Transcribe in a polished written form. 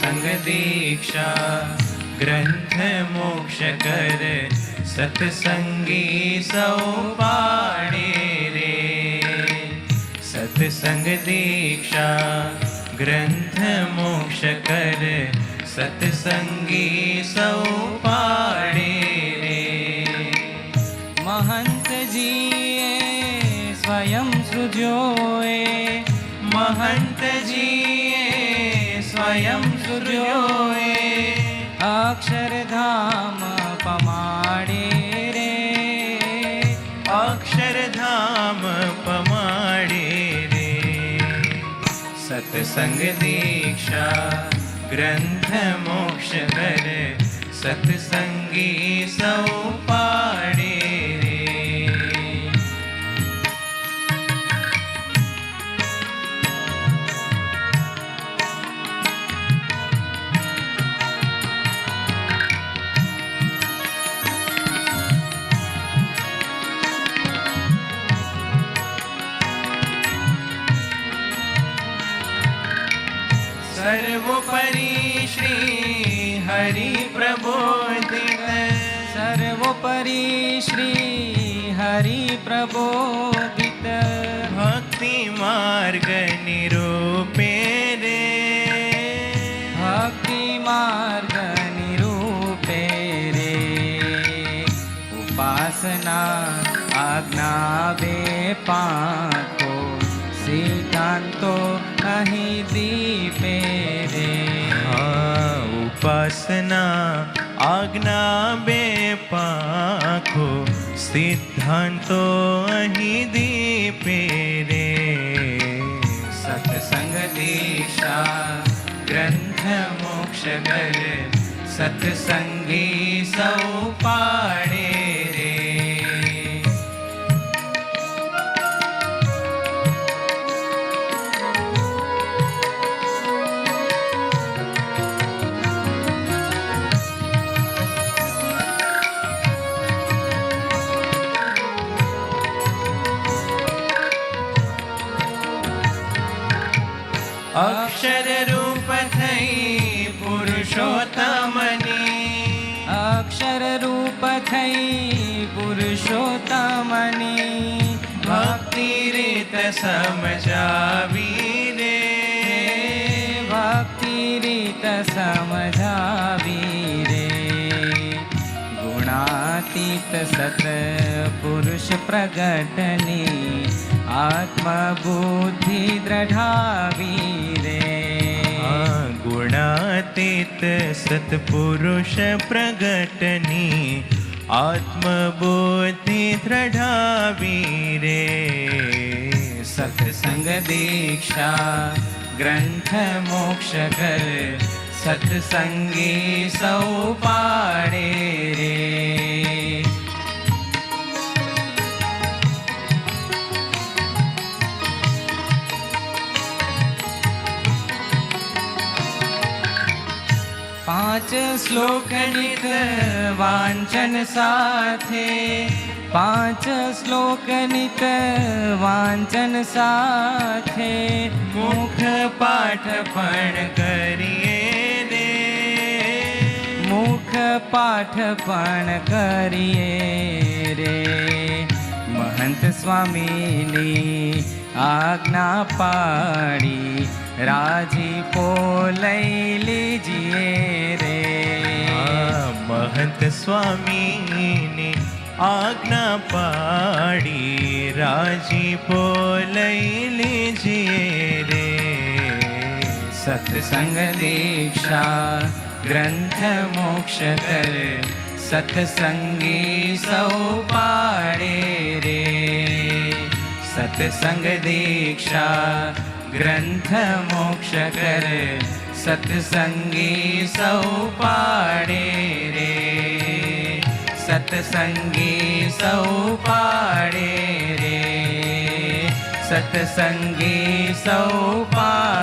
सत्संग दीक्षा ग्रंथ मोक्ष कर सत्संगी सौ पाड़े रे। सत्संग दीक्षा ग्रंथ मोक्ष कर सत्संगी सौ पाड़े रे। महंत जीए स्वयं सृज्योए, महंत जीए स्वयं सृज्योए, अक्षरधाम पमाड़े रे। अक्षरधाम पमाड़े रे। सत्संग दीक्षा ग्रंथ मोक्ष कर सत्संगी सौ पाड़े रे। सर्वोपरि श्री हरि प्रबोधित, सर्वोपरि श्री हरि प्रबोधित, भक्ति मार्ग निरूपे रे। भक्ति मार्ग निरूपे रे। उपासना आज्ञा वे पांचो, सिद्धांतो अहि दीपे रे। उपासना आज्ञा बे पाखो, सिद्धांतो अहि दीपे रे। सत्संग दीक्षा ग्रंथ मोक्ष कर सत्संगी सौ पाड़े रे। अक्षर रूप थई पुरुषोत्तमनी, अक्षर रूप थई पुरुषोत्तमनी, भक्ति रीत समझावी रे। भक्ति रीत समझावी रे। गुणातीत सत पुरुष प्रगटनी, आत्मबुद्धि दृढ़ावी रे। गुणातीत सत्पुरुष प्रगटनी, आत्मबुद्धि दृढ़ावी रे। सत्संग दीक्षा ग्रंथ मोक्ष कर सत्संगी सौ पाड़े रे। पांच श्लोक नित वांचन साथे, पांच श्लोक नित वांचन साथे, मुख पाठ पण करिए रे। मुख पाठ पण करिए रे। महंत स्वामीनी आज्ञा पाड़ी, राजीपो लई लीजिए रे। महंत स्वामी ने आज्ञा पाड़ी, राजीपो लई लीजिए रे। सत्संग दीक्षा ग्रंथ मोक्ष कर सत्संगी सौ पाड़े रे। सत्संग दीक्षा ग्रंथ मोक्ष कर सत्संगी सौ पाड़े रे। सत्संगी सौ पाड़े रे। सत्संगी सौ पाड़े।